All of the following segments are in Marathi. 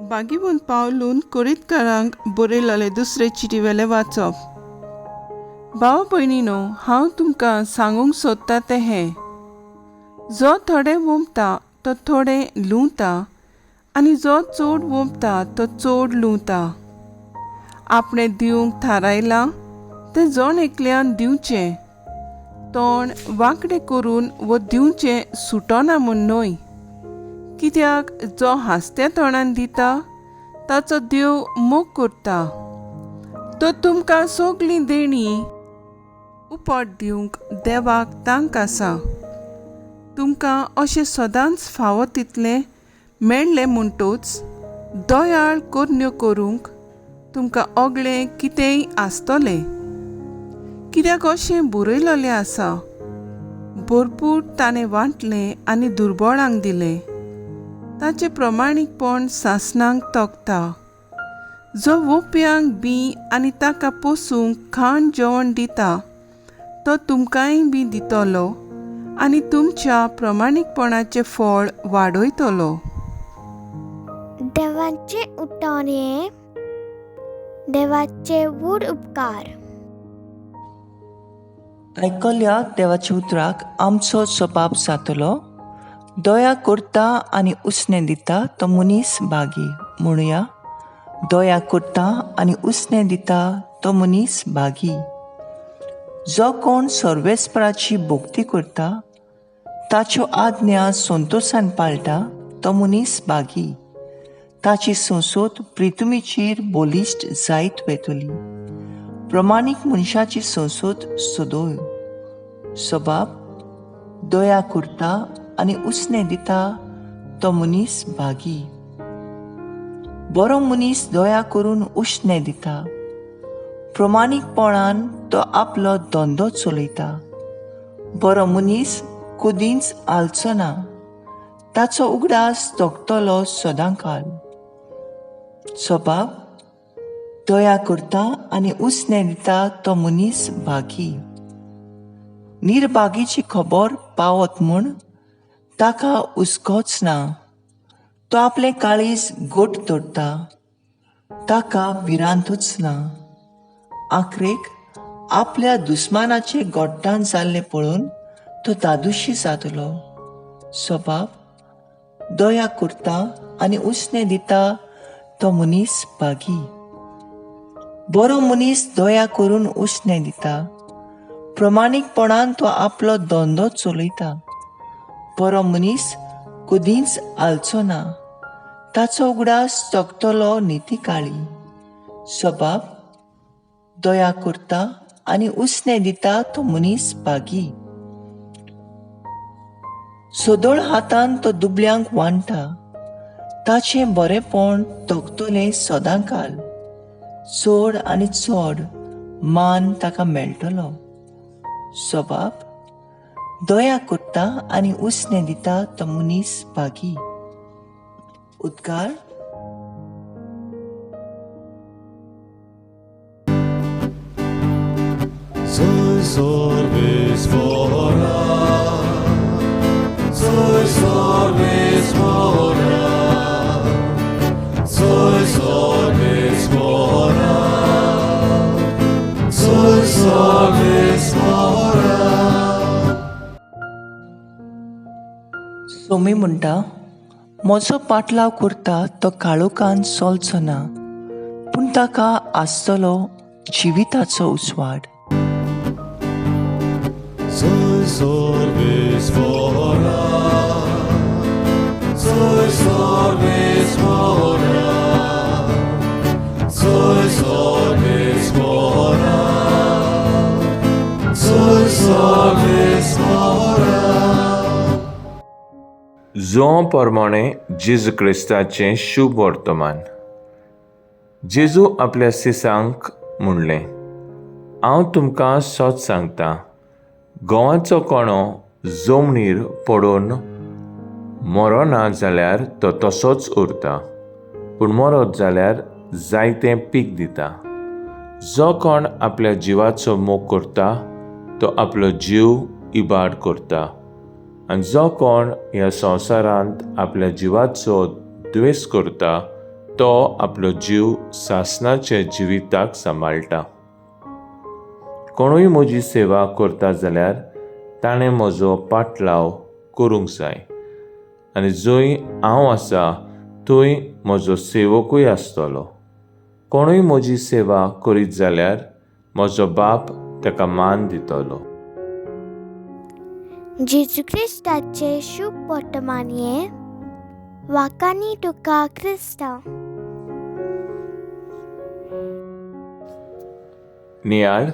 बागीबून पावलून कुरीतकारांक बरयलेले दुसरे चिटीवेले वाचप. भाव भयणीनो, हांव तुमकां सांगूंक सोदतां तें हें: जो थोडे वोंबता तो थोडे लुंवता, आनी जो चड वोंबता तो चड लुंवता. आपणें दिवंक थारायलां तें जण एकल्यान दिवचें, तोंड वांकडें करून वो दिवचें सुटना म्हूण न्हय. कित्याक जो हांसत्या तोंडान दिता ताचो देव मोग करता. तो तुमकां सगलीं देणी उपट दिवंक देवाक तांक आसा. तुमकां अशें सदांच फावो तितलें मेळ्ळें म्हणटूच दयाळ करण्यो करूंक तुमकां ओगळें कितेंय आसतलें. कित्याक अशें बरयलेलें आसा: भरपूर ताणें वांटलें आनी दुर्बळांक दिलें. ताचें प्रमाणीकपण सासणांक तोखता. जो वोप्यांक बी आनी ताका पोसूंक खाण जेवण दिता तो तुमकांय बी दितलो आनी तुमच्या प्रमाणीकपणाचें फळ वाडयतलो. देवाचे उठोणे, देवाचे व्हड उपकार. आयकल्या देवाच्या उतराक आमचो जबाब जातलो: दया करता आनी उसणें दिता तो मनीस भागी. म्हणुया: दया करता आनी उसणें दिता तो मनीस भागी. जो कोण सर्वेस्पराची भोक्ती करता, ताच्यो आज्ञा संतोशान पाळटा तो मनीस भागी. ताची संसद प्रितुमेचेर बोलिश्ट जायत वेतली. प्रमाणीक मनशाची संसद सदोय. सबाब: दया करता आनी उसणें दिता तो मनीस भागी. बरो मनीस दया करून उश्णें दिता. प्रमाणीकपणान तो आपलो धंदो चलयता. बरो मनीस कदींच आलचो ना. ताचो उगडास तोखतलो सदांकाळ. सबाब: दया करता आनी उसणें दिता तो मनीस भागी. निर्भागीची खबर पावत म्हूण ताका हुस्कोच ना. तो आपलें काळीज घट धरता. ताका भिरांतूच ना. आखरेक आपल्या दुस्मानाचे गोठ्ठाण जाल्लें पळोवन तो दादुशी जातलो. सबाब: दया करता आनी उसणें दिता तो मनीस भागी. बरो मनीस दया करून उसणें दिता. प्रमाणीकपणान तो आपलो धंदो चलयता. बरो मनीस कदींच आलचो ना. ताचो उगडास तोखतलो नितीकाळी. सबाब: दया करता आनी उसणें दिता तो मनीस भागी. सोदोळ हातान तो दुबळ्यांक वांटा. ताचें बरेंपण तोखतलें सदांकाळ. चड आनी चड मान ताका मेळटलो. सबाब: दया करता आनी उसणें दिता तो मनीस भागी. उद्गार. Soy sorbes mora, soy sorbes mora, soy sorbes mora, soy sorbes mora. Somi म्हणटा: म्हजो पाटलाव करता तो काळोखान चलचो ना, पूण ताका आसतलो जिविताचो उजवाड. Soy sorbes mora, soy sorbes mora, soy sorbes mora, soy sorbes mora. जों प्रमाणे जेजू क्रिस्ताचें शुभ वर्तमान. जेजू आपल्या सिसांक म्हणलें: हांव तुमकां सच सांगता, गोवाचो कोणो जमनीर पडून मरो ना जाल्यार तो तसोच उरता, पूण मरत जाल्यार जायतें पीक दिता. जो कोण आपल्या जिवाचो मोग करता तो आपलो जीव इबाड करता, आनी जो कोण ह्या संवसारांत आपल्या जिवाचो द्वेस करता तो आपलो जीव सासणाचे जिविताक सांबाळटा. कोणूय म्हजी सेवा करता जाल्यार ताणें म्हजो पाटलाव करूंक जाय, आनी जंय हांव आसा थंय म्हजो सेवकूय आसतलो. कोणूय म्हजी सेवा करीत जाल्यार म्हजो बाप ताका मान दितलो. जेजू क्रिस्ताचे शुभ वर्तमान हे वाकानी तुका क्रिस्ता. नियाळ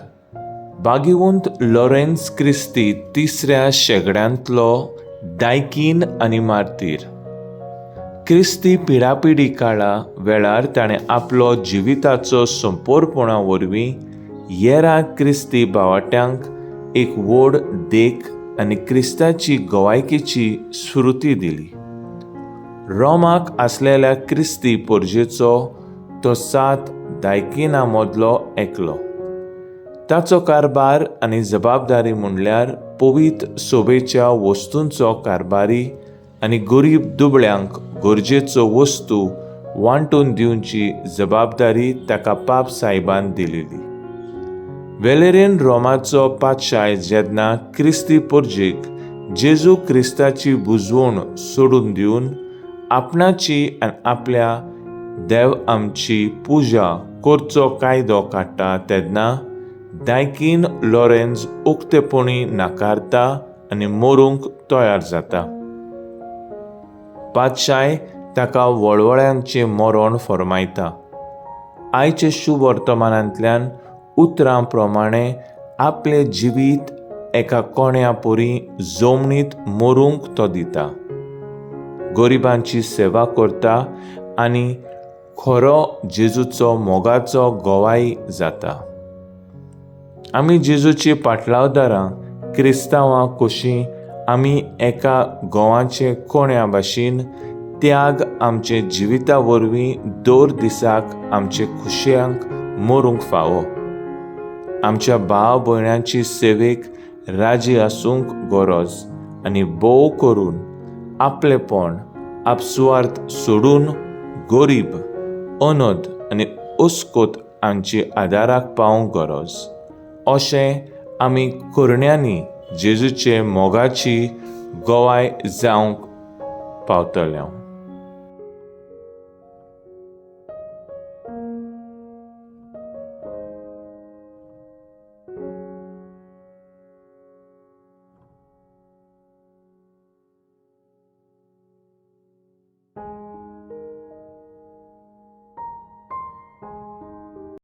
भागिवंत लॉरेन्स क्रिस्ती तिसऱ्या शेंकड्यांतलो दायकीन आनी मार्तीर. क्रिस्ती पिढापिढी काळा वेळार ताणें आपलो जिविताचो संपोरपणा वरवीं हेरां क्रिस्ती भावाट्यांक एक व्हड देख आनी क्रिस्ताची गोवायकेची स्मृती दिली. रोमाक आसलेल्या क्रिस्ती पोरजेचो तो 7 दायकिनां मदलो एकलो. ताचो कारबार आनी जबाबदारी म्हणल्यार पवित सोबेच्या वस्तूंचो कारबारी आनी गरीब दुबळ्यांक गरजेचो वस्तू वांटून दिवची जबाबदारी ताका पाप साहेबान दिलेली. वेलेरेन रोमाचो पातशाय जेन्ना क्रिस्ती पोरजेक जेजू क्रिस्ताची बुजवण सोडून दिवन आपणाची आनी आपल्या देव आमची पुजा करचो कायदो काडटा तेन्ना दायकीन लॉरेन्स उक्तेपणी नाकारता आनी मरूंक तयार जाता. पातशाय ताका वळवळ्यांचें मरण फर्मायता. आयचे शुभ वर्तमानांतल्यान उतरां प्रमाणें आपलें जिवीत एका कोण्या परी जमनीत मरूंक तो दिता. गरिबांची सेवा करता आनी खरो जेजूचो मोगाचो गोवाई जाता. आमी जेजूची पाटलावदारां क्रिस्तांवां कशीं आमी एका गोवाचे कोण्या भाशेन त्याग आमचे जिविता वरवीं दर दिसाक आमचे खुशयांक मरूंक फावो. आमच्या भाव भयणांची सेवेक राजी आसूंक गरज आनी बोव करून आपलेपण आपसुवार्थ सोडून गरीब अनाथ आनी अस्कोत आमची आदाराक पावूंक गरज. अशें आमी करण्यांनी जेजूचे मोगाची गोवाय जावंक पावतले.